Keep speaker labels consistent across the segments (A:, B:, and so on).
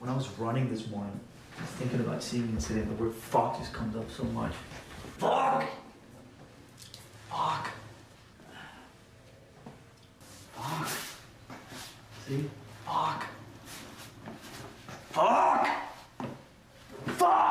A: When I was running this morning, I was thinking about singing today. The word fuck just comes up so much. Fuck! Fuck! Fuck! See? Fuck! Fuck! Fuck!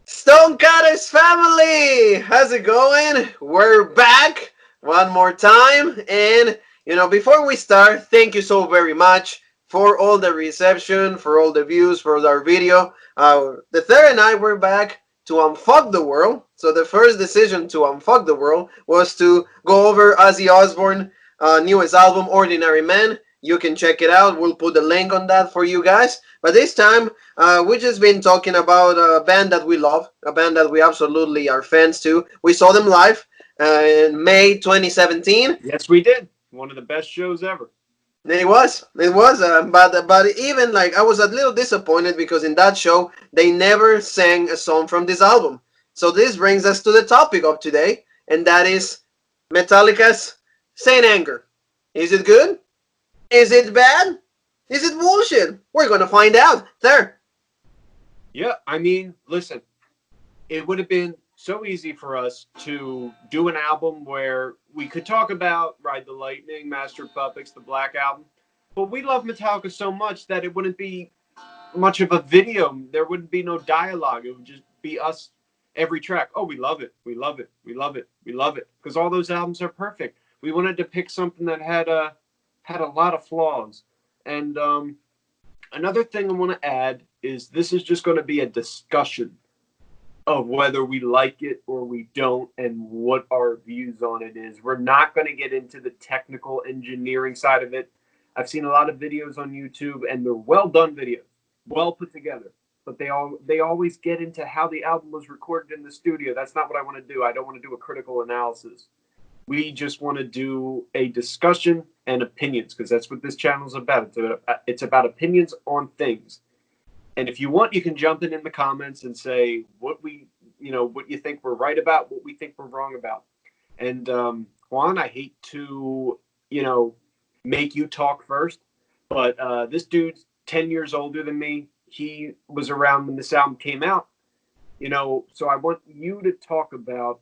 B: Stonecutters family, how's it going? We're back one more time, and before we start, thank you so very much for all the reception, for all the views, for our video. The third and I were back to unfuck the world. So the first decision to unfuck the world was to go over Ozzy Osbourne newest album, Ordinary Man. You can check it out. We'll put the link on that for you guys. But this time, we've just been talking about a band that we love, a band that we absolutely are fans to. We saw them live in May 2017.
C: Yes, we did. One of the best shows ever.
B: It was, but even like I was a little disappointed because in that show they never sang a song from this album. So this brings us to the topic of today, and that is Metallica's Saint Anger. Is it good? Is it bad? Is it bullshit? We're gonna find out. There.
C: Yeah, I mean, listen, it would have been so easy for us to do an album where we could talk about Ride the Lightning, Master of Puppets, the Black Album, but we love Metallica so much that it wouldn't be much of a video. There wouldn't be no dialogue. It would just be us every track. Oh, we love it. We love it. We love it. We love it. Because all those albums are perfect. We wanted to pick something that had a lot of flaws. And another thing I want to add is this is just going to be a discussion of whether we like it or we don't and what our views on it is. We're not going to get into the technical engineering side of it. I've seen a lot of videos on YouTube, and they're well done videos, well put together. But they always get into how the album was recorded in the studio. That's not what I want to do. I don't want to do a critical analysis. We just want to do a discussion and opinions, because that's what this channel is about. It's about opinions on things. And if you want, you can jump in the comments and say what you think we're right about, what we think we're wrong about. And Juan, I hate to, make you talk first, but this dude's 10 years older than me. He was around when this album came out, so I want you to talk about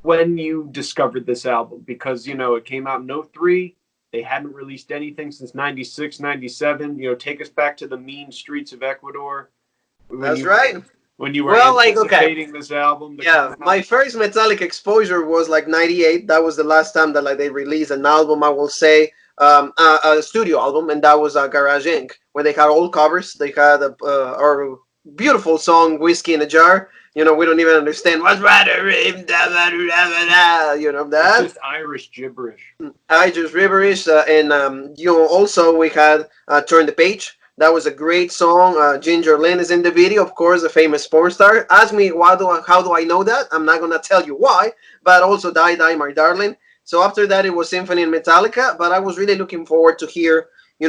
C: when you discovered this album, because, it came out in 2003. They hadn't released anything since 96, 97. Take us back to the mean streets of Ecuador.
B: That's right.
C: When you were anticipating this album.
B: Yeah, my first Metallica exposure was like 98. That was the last time that they released an album, I will say, a studio album, and that was Garage Inc., where they had all covers. They had our beautiful song, Whiskey in a Jar. We don't even understand what's right, that.
C: It's just Irish gibberish.
B: Irish gibberish, and also we had Turn the Page. That was a great song. Ginger Lynn is in the video, of course, a famous porn star. Ask me how do I know that? I'm not gonna tell you why, but also Die Die My Darling. So after that, it was Symphony and Metallica, but I was really looking forward to hear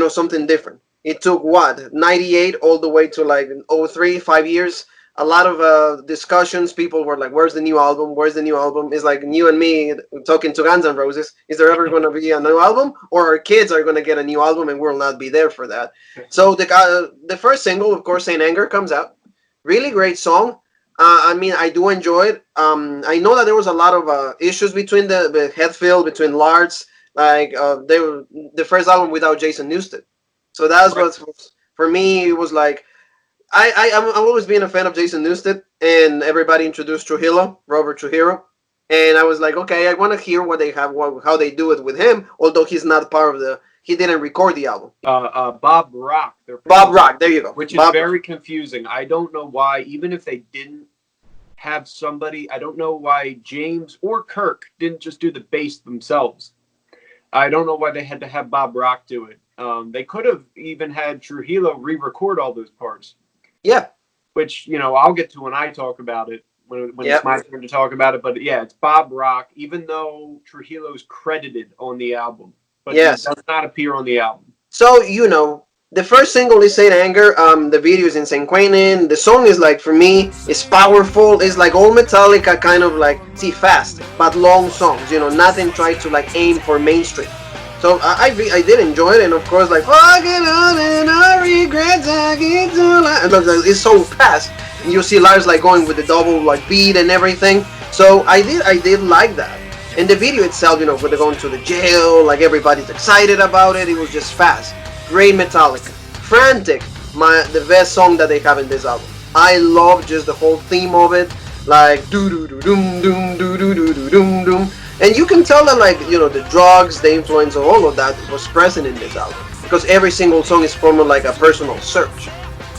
B: something different. It took 98 all the way to like 03, 5 years. A lot of discussions. People were like, where's the new album? Where's the new album? It's like you and me talking to Guns N' Roses. Is there ever going to be a new album? Or our kids are going to get a new album and we'll not be there for that. So the first single, of course, Saint Anger, comes out. Really great song. I do enjoy it. I know that there was a lot of issues between the Hetfield, between Lars. Like, they were the first album without Jason Newstead. So that's what, for me, it was like, I've always been a fan of Jason Newstead, and everybody introduced Robert Trujillo, and I was like, okay, I want to hear what they have, how they do it with him, although he's not part of he didn't record the album.
C: Bob Rock.
B: Bob Rock, there you go.
C: Which is very confusing. I don't know why, even if they didn't have somebody, I don't know why James or Kirk didn't just do the bass themselves. I don't know why they had to have Bob Rock do it. They could have even had Trujillo re-record all those parts.
B: Yeah.
C: Which, I'll get to when I talk about it, when it's my turn to talk about it. But yeah, it's Bob Rock, even though Trujillo's credited on the album. But he does not appear on the album.
B: So, the first single is Saint Anger. The video is insane quainin. The song is like, for me, it's powerful. It's like old Metallica, kind of like, see, fast but long songs. You know, nothing tried to like aim for mainstream. So I did enjoy it, and of course, like, fucking on and I regret talking to life. It's so fast. And you see Lars like going with the double like beat and everything. So I did like that. And the video itself, you know, when they're going to the jail, like everybody's excited about it. It was just fast. Great Metallica. Frantic, the best song that they have in this album. I love just the whole theme of it, like do do do doom doom do do do do doom doom. And you can tell that, like, you know, the drugs, the influence of all of that was present in this album, because every single song is from like a personal search,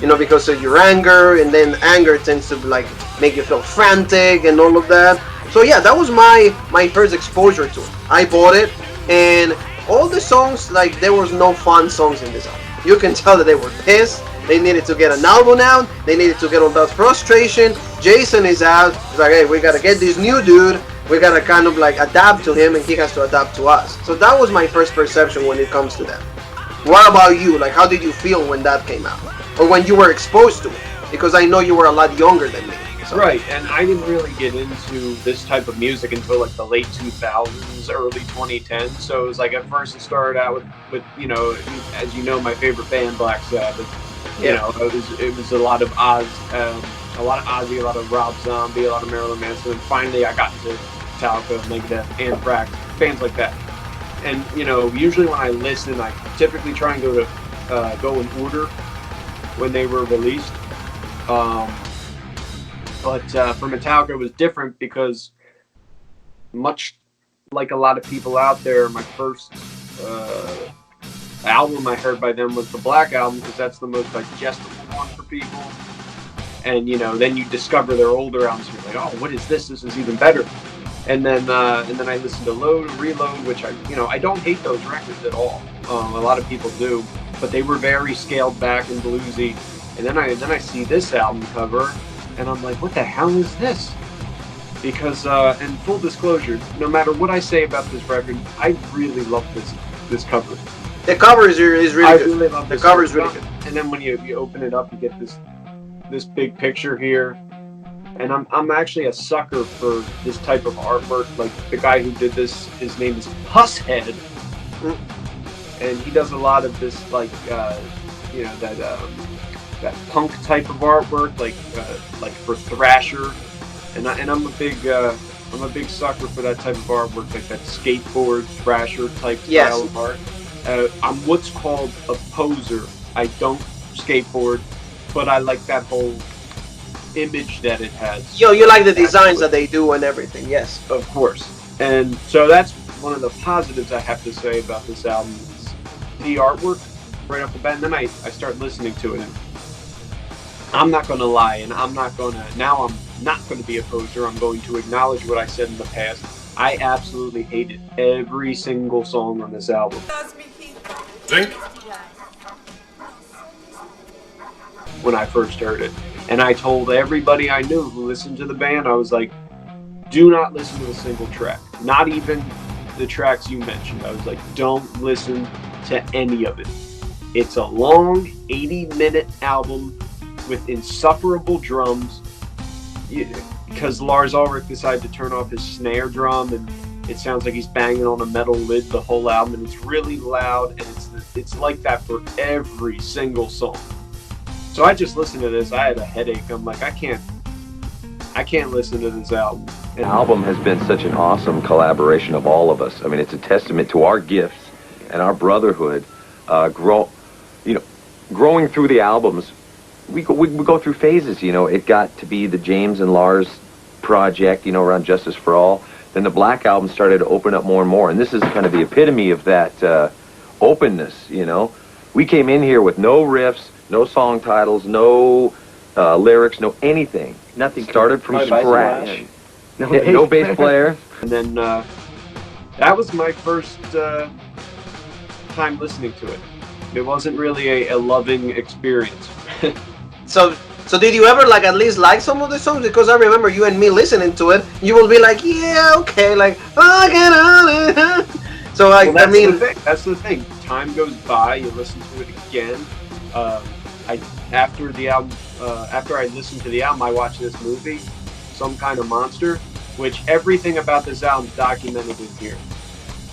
B: you know, because of your anger, and then anger tends to like make you feel frantic and all of that. So yeah, that was my first exposure to it. I bought it, and all the songs, like, there was no fun songs in this album. You can tell that they were pissed. They needed to get an album out. They needed to get all that frustration. Jason is out. He's like, hey, we gotta get this new dude. We gotta kind of like adapt to him, and he has to adapt to us. So that was my first perception when it comes to that. What about you? Like, how did you feel when that came out, or when you were exposed to it? Because I know you were a lot younger than me. So.
C: Right, and I didn't really get into this type of music until like the late 2000s, early 2010s. So it was like, at first it started out with you know, as you know, my favorite band, Black Sabbath. You know, it was a lot of Ozzy, a lot of Rob Zombie, a lot of Marilyn Manson, and finally I got into Metallica, Megadeth, Anthrax, bands like that. And you know, usually when I listen, I typically try and go in order when they were released. But for Metallica, it was different because, much like a lot of people out there, my first album I heard by them was the Black Album, because that's the most digestible one for people. And you know, then you discover their older albums, and you're like, oh, what is this? This is even better. And then I listened to Load and Reload, which I don't hate those records at all. A lot of people do, but they were very scaled back and bluesy. And then I see this album cover, and I'm like, what the hell is this? Because, and full disclosure, no matter what I say about this record, I really love this cover.
B: The cover is really good.
C: I really love this.
B: The cover is really good.
C: And then when you open it up, you get this big picture here. And I'm actually a sucker for this type of artwork. Like, the guy who did this, his name is Pusshead. And he does a lot of this, like, you know, that punk type of artwork, like for Thrasher, and I'm a big sucker for that type of artwork, like that skateboard Thrasher type style of art. I'm what's called a poser. I don't skateboard, but I like that whole image that it has.
B: Yo, you like the designs that they do and everything? Yes,
C: of course. And so that's one of the positives I have to say about this album is the artwork right off the bat. And then I start listening to it, and I'm not going to lie, and I'm not going to be a poser. I'm going to acknowledge what I said in the past. I absolutely hated every single song on this album.
D: Think?
C: When I first heard it. And I told everybody I knew who listened to the band, I was like, do not listen to a single track. Not even the tracks you mentioned. I was like, don't listen to any of it. It's a long 80-minute album with insufferable drums, because Lars Ulrich decided to turn off his snare drum, and it sounds like he's banging on a metal lid the whole album, and it's really loud, and it's like that for every single song. So I just listened to this. I had a headache. I'm like, I can't listen to this album.
E: The album has been such an awesome collaboration of all of us. I mean, it's a testament to our gifts and our brotherhood. Growing through the albums, we go through phases. You know, it got to be the James and Lars project, you know, around Justice for All. Then the Black Album started to open up more and more, and this is kind of the epitome of that openness. You know, we came in here with no riffs, no song titles, no lyrics, no anything.
A: Nothing.
E: Started from scratch. No bass player.
C: And then that was my first time listening to it. It wasn't really a loving experience.
B: So did you ever like at least like some of the songs? Because I remember you and me listening to it. You will be like, yeah, okay, like, oh, get on it. So
C: that's the thing. Time goes by. You listen to it again, I after the album, after I listened to the album, I watched this movie, Some Kind of Monster, which everything about this album is documented in here.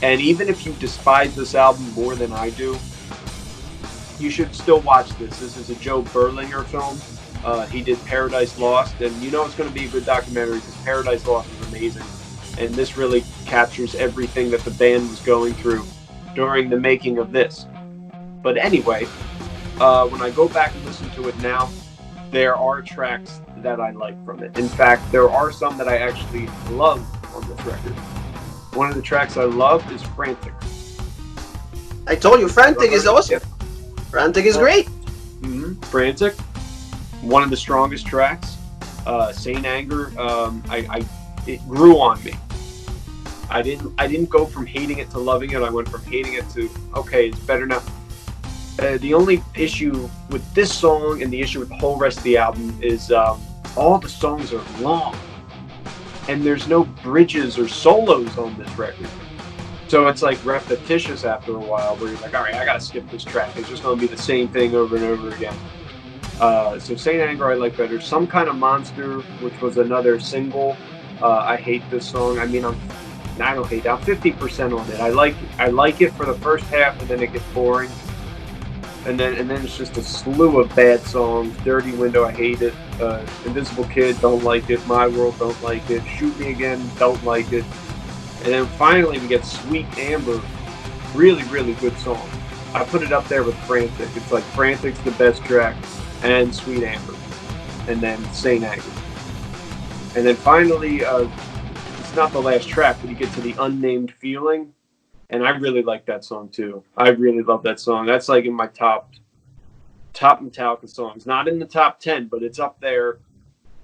C: And even if you despise this album more than I do, you should still watch this. This is a Joe Berlinger film. He did Paradise Lost, and you know it's going to be a good documentary because Paradise Lost is amazing. And this really captures everything that the band was going through during the making of this. But anyway, when I go back and listen to it now, there are tracks that I like from it. In fact, there are some that I actually love on this record. One of the tracks I love is Frantic.
B: I told you, Frantic is awesome. Frantic is great.
C: Mm-hmm. Frantic, one of the strongest tracks. Saint Anger, it grew on me. I didn't go from hating it to loving it. I went from hating it to, okay, it's better now. The only issue with this song and the issue with the whole rest of the album is all the songs are long, and there's no bridges or solos on this record. So it's like repetitious after a while, where you're like, all right, I gotta skip this track. It's just gonna be the same thing over and over again. So Saint Anger I like better. Some Kind of Monster, which was another single. I hate this song. I mean, I don't hate it. I'm 50% on it. I like it for the first half, and then it gets boring. And then it's just a slew of bad songs. Dirty Window, I hate it. Invisible Kid, don't like it. My World, don't like it. Shoot Me Again, don't like it. And then finally we get Sweet Amber, really, really good song. I put it up there with Frantic. It's like Frantic's the best track, and Sweet Amber, and then Saint Anger. And then finally, it's not the last track, but you get to the Unnamed Feeling, and I really like that song too. I really love that song. That's like in my top Metallica songs. Not in the top 10, but it's up there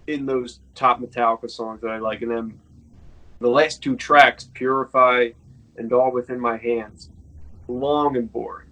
C: in those top Metallica songs that I like. And then the last two tracks, Purify and All Within My Hands, long and boring.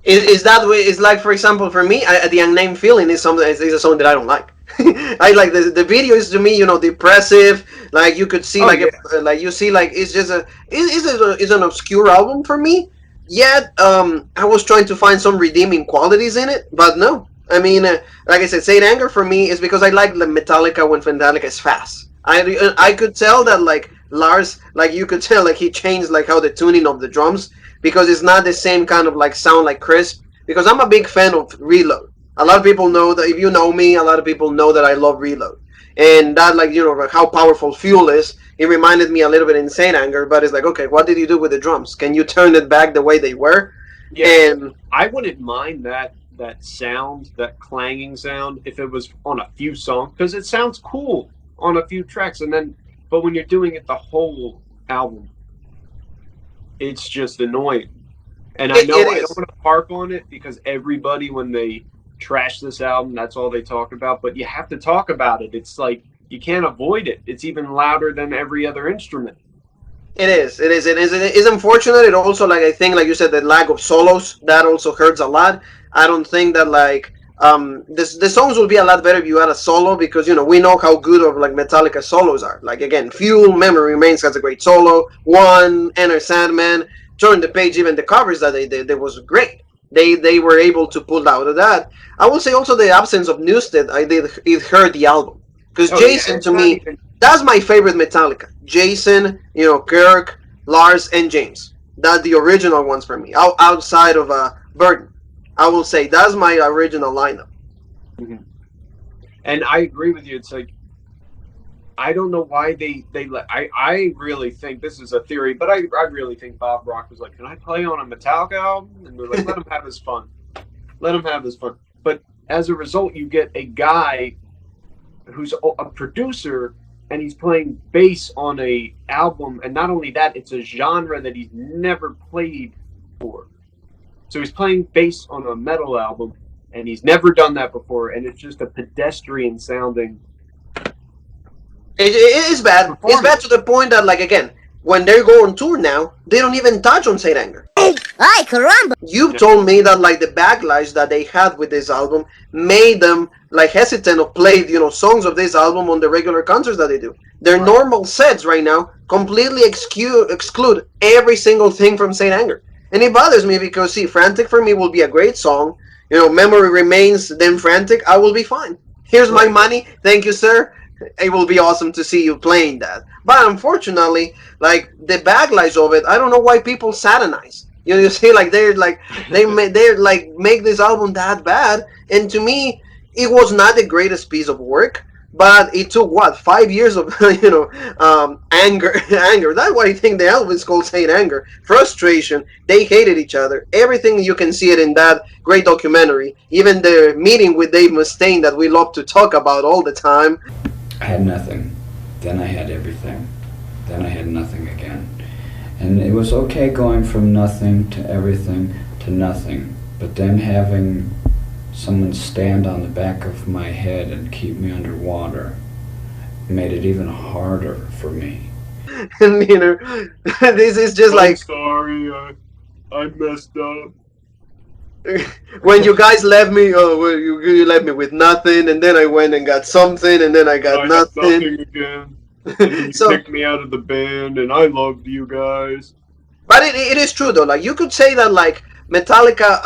B: Is that way? It's like, for example, for me, the Unnamed Feeling is a song that I don't like. I like the video is, to me, depressive. Like you could see, you see, like it's just it's an obscure album for me. Yet, I was trying to find some redeeming qualities in it, but no. I mean, like I said, Saint Anger for me is because I like the Metallica when Metallica is fast. I could tell that, like, Lars, like you could tell, like he changed like how the tuning of the drums, because it's not the same kind of like sound like Crisp. Because I'm a big fan of Reload. A lot of people know that, if you know me, a lot of people know that I love Reload. And that, like, how powerful Fuel is, it reminded me a little bit in Saint Anger, but it's like, okay, what did you do with the drums? Can you turn it back the way they were?
C: Yeah,
B: and
C: I wouldn't mind that sound, that clanging sound, if it was on a few songs, because it sounds cool on a few tracks, but when you're doing it the whole album, it's just annoying. And I know I don't want to harp on it, because everybody, when they trash this album, that's all they talk about, but you have to talk about it. It's like, you can't avoid it. It's even louder than every other instrument. It
B: is unfortunate. It also, like, I think, like you said, the lack of solos, that also hurts a lot. I don't think that, like, the songs will be a lot better if you had a solo, because we know how good of, like, Metallica solos are. Like, again, Fuel, Memory Remains has a great solo. One, Enter Sandman, Turn the Page, even the covers that they did, that was great. They were able to pull out of that. I will say also the absence of Newstead, it hurt the album, because Jason, to me, that's my favorite Metallica. Jason, Kirk, Lars, and James. That's the original ones for me. Outside of Burton, I will say that's my original lineup.
C: Mm-hmm. And I agree with you. It's like, I don't know why they let. I really think, this is a theory, but I really think Bob Rock was like, can I play on a Metallica album? And they're like, let him have his fun. Let him have his fun. But as a result, you get a guy who's a producer, and he's playing bass on a album, and not only that, it's a genre that he's never played before. So he's playing bass on a metal album, and he's never done that before, and it's just a pedestrian sounding.
B: It is bad. It's bad to the point that, like, again, when they go on tour now, they don't even touch on Saint Anger.
F: Ay, caramba!
B: You told me that, like, the backlash that they had with this album made them, like, hesitant to play, songs of this album on the regular concerts that they do. Their normal sets right now completely exclude every single thing from Saint Anger. And it bothers me because, see, Frantic for me will be a great song. You know, Memory Remains, then Frantic, I will be fine. Here's my money. Thank you, sir. It will be awesome to see you playing that. But unfortunately, like, the backlash of it, I don't know why people satanize. You see, like, they're like, make this album that bad. And to me, it was not the greatest piece of work. But it took what 5 years of anger. That's why I think the album is called Saint Anger. Frustration. They hated each other. Everything you can see it in that great documentary. Even the meeting with Dave Mustaine that we love to talk about all the time.
F: I had nothing. Then I had everything. Then I had nothing again. And it was okay going from nothing to everything to nothing. But then having someone stand on the back of my head and keep me underwater made it even harder for me.
B: And you know, this is just like,
C: sorry, I messed up.
B: when you guys left me, well, you left me with nothing, and then I went and got something, and then I got nothing.
C: Again. And you
B: So,
C: kicked me out of the band, and I loved you guys.
B: but it is true though. Like, you could say that, like, Metallica,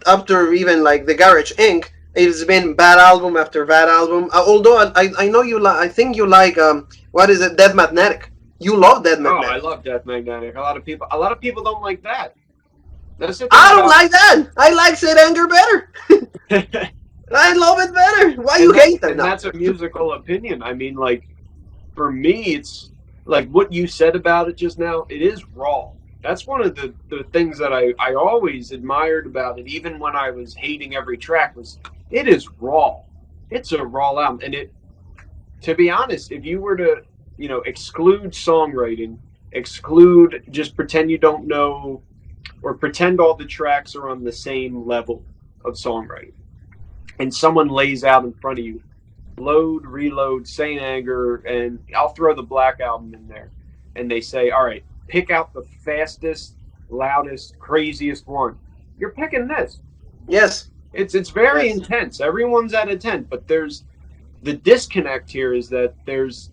B: after even like the Garage Inc., it's been bad album after bad album. Although I know you like, I think you like what is it, Death Magnetic. You love Death
C: Oh,
B: Magnetic.
C: I love Death Magnetic. A lot of people don't like that. That's the thing
B: I don't like that. I like Sid Anger better. I love it better. Why you hate that
C: and
B: now?
C: that's a musical opinion. I mean, like, for me, it's like what you said about it just now. It is raw. That's one of the things that I always admired about it, even when I was hating every track, was it is raw. It's a raw album. And it, to be honest, if you were to, exclude songwriting, just pretend you don't know, or pretend all the tracks are on the same level of songwriting, and someone lays out in front of you, Load, Reload, Saint Anger, and I'll throw the Black Album in there, and they say, all right, pick out the fastest, loudest, craziest one. You're picking this.
B: Yes.
C: It's very intense. Everyone's at a 10, but there's the disconnect here is that there's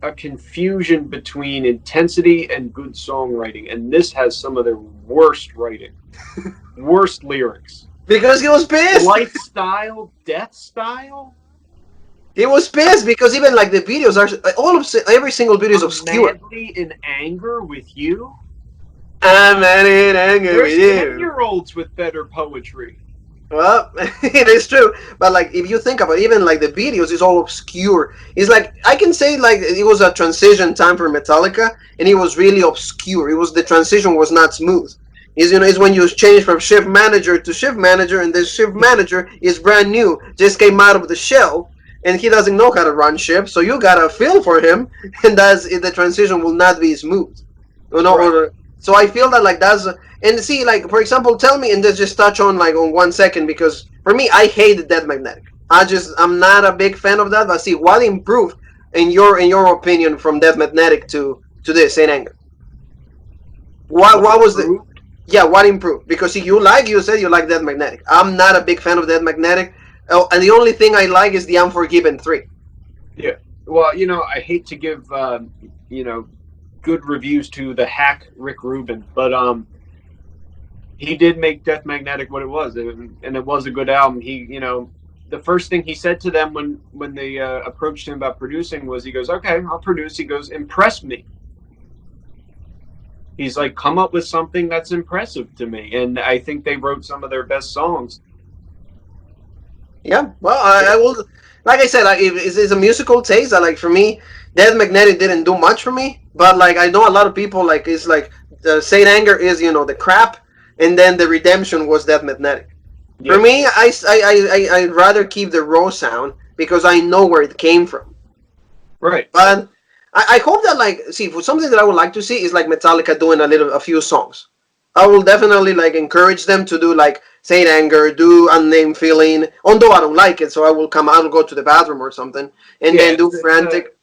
C: a confusion between intensity and good songwriting, and this has some of their worst writing, worst lyrics.
B: Because he was pissed.
C: Lifestyle, death style.
B: He was pissed because even like the videos are every single video is obscure.
C: Madly in anger with you.
B: I'm madly in anger with
C: There's
B: you.
C: 10-year-olds with better poetry.
B: Well, it is true, but like if you think about it, even like the videos is all obscure. It's like I can say like it was a transition time for Metallica, and it was really obscure. The transition was not smooth. It's when you change from shift manager to shift manager, and the shift manager is brand new, just came out of the shell, and he doesn't know how to run ship. So you gotta feel for him, and the transition will not be smooth.
C: Right.
B: So I feel that like that's. And see, like, for example, tell me, and just touch on, like, on 1 second, because for me, I hate Death Magnetic. I'm not a big fan of that, but see, what improved, in your opinion, from Death Magnetic to this, Saint Anger? What was what improved? Because see, you said you like Death Magnetic. I'm not a big fan of Death Magnetic, and the only thing I like is the Unforgiven 3.
C: Yeah. Well, I hate to give, good reviews to the hack Rick Rubin, but, he did make Death Magnetic what it was, and it was a good album. He, the first thing he said to them when they approached him about producing was, he goes, okay, I'll produce. He goes, impress me. He's like, come up with something that's impressive to me. And I think they wrote some of their best songs.
B: Yeah, well, I will, like I said, it's a musical taste. Like, for me, Death Magnetic didn't do much for me, but like I know a lot of people, like, it's like Saint Anger is, the crap, and then the redemption was Death Magnetic. Yeah. For me, I'd rather keep the raw sound because I know where it came from.
C: Right.
B: But I hope that, like, see, for something that I would like to see is like Metallica doing a few songs. I will definitely like encourage them to do like Saint Anger, do Unnamed Feeling. Although I don't like it, so I'll go to the bathroom or something, and then do Frantic.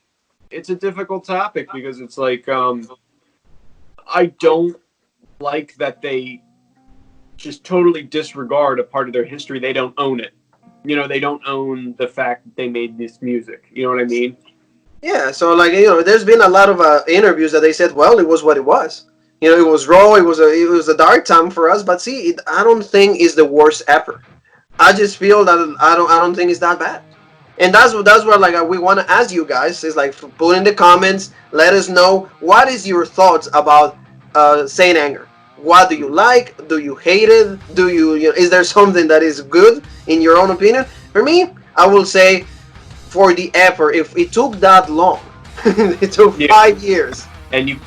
C: It's a difficult topic because it's like I don't like that they just totally disregard a part of their history. They don't own it. They don't own the fact that they made this music. You know what I mean?
B: Yeah, so like, there's been a lot of interviews that they said, well, it was what it was. You know, it was raw. It was a dark time for us. But see, I don't think it's the worst ever. I just feel that I don't think it's that bad. And that's what like we want to ask you guys is like put in the comments. Let us know what is your thoughts about Saint Anger. What do you like? Do you hate it? You know, is there something that is good in your own opinion? For me, I will say for the effort. If it took that long, it took 5 years.
C: And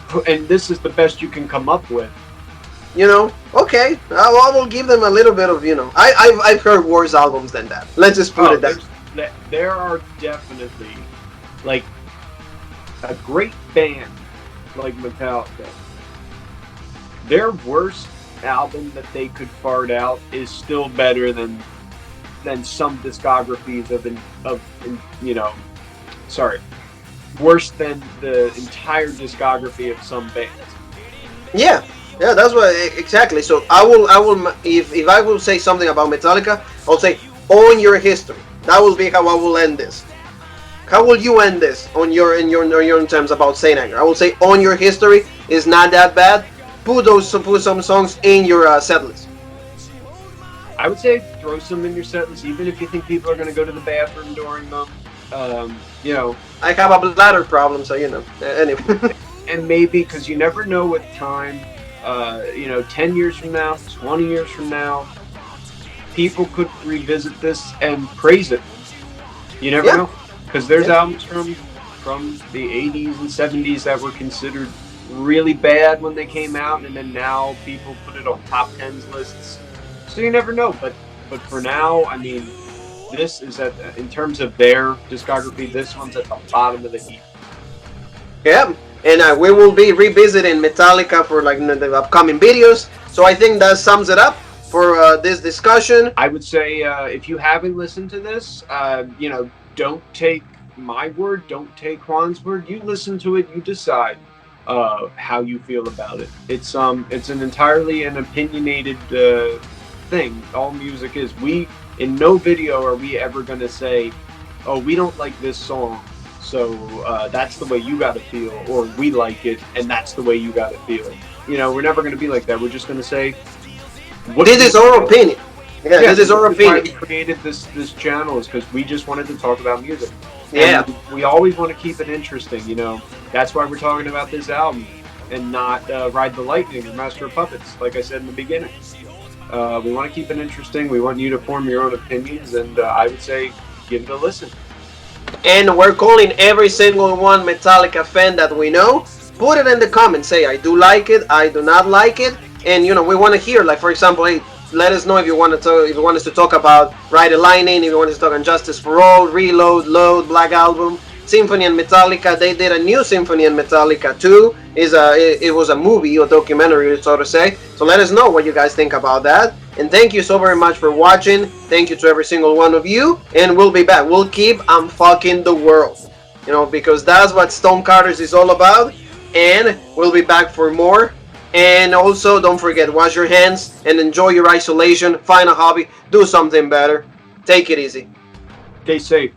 C: this is the best you can come up with.
B: You know, okay, I will give them a little bit of, you know, I've heard worse albums than that. Let's just put it that.
C: There are definitely, like, a great band like Metallica. Their worst album that they could fart out is still better than some discographies worse than the entire discography of some bands.
B: Yeah, that's what exactly. So I will if I will say something about Metallica, I'll say own your history. That will be how I will end this. How will you end this on your terms about Saint Anger? I will say own your history is not that bad. Put some songs in your set list.
C: I would say throw some in your set list, even if you think people are going to go to the bathroom during them. You know,
B: I have a bladder problem, so you know. Anyway.
C: And maybe because you never know with time, 10 years from now, 20 years from now, people could revisit this and praise it. You never know, because there's albums from the 80s and 70s that were considered really bad when they came out, and then now people put it on top 10s lists. So you never know, but for now, I mean, this is in terms of their discography, this one's at the bottom of the heap.
B: Yeah, and we will be revisiting Metallica for like the upcoming videos. So I think that sums it up for this discussion.
C: I would say if you haven't listened to this, don't take my word, don't take Juan's word. You listen to it, you decide how you feel about it. It's an entirely an opinionated thing. All music is. In no video are we ever going to say, oh, we don't like this song, so that's the way you got to feel, or we like it, and that's the way you got to feel. You know, we're never going to be like that. We're just going to say,
B: this is our opinion. Yeah, this is our opinion.
C: Why we created this channel is because we just wanted to talk about music.
B: Yeah.
C: And we always want to keep it interesting, you know. That's why we're talking about this album and not Ride the Lightning or Master of Puppets, like I said in the beginning. We want to keep it interesting. We want you to form your own opinions, and I would say give it a listen.
B: And we're calling every single one Metallica fan that we know. Put it in the comments. Say, I do like it, I do not like it. And, you know, we want to hear, like, for example, hey, let us know if you want us to talk about Ride the Lightning, if you want us to talk on Justice for All, Reload, Load, Black Album, Symphony and Metallica. They did a new Symphony and Metallica too. It was a movie or documentary, so to say. So let us know what you guys think about that. And thank you so very much for watching. Thank you to every single one of you. And we'll be back. We'll keep unfucking the world. You know, because that's what Stonecutters is all about. And we'll be back for more. And also, don't forget, wash your hands and enjoy your isolation. Find a hobby. Do something better. Take it easy.
C: Stay safe.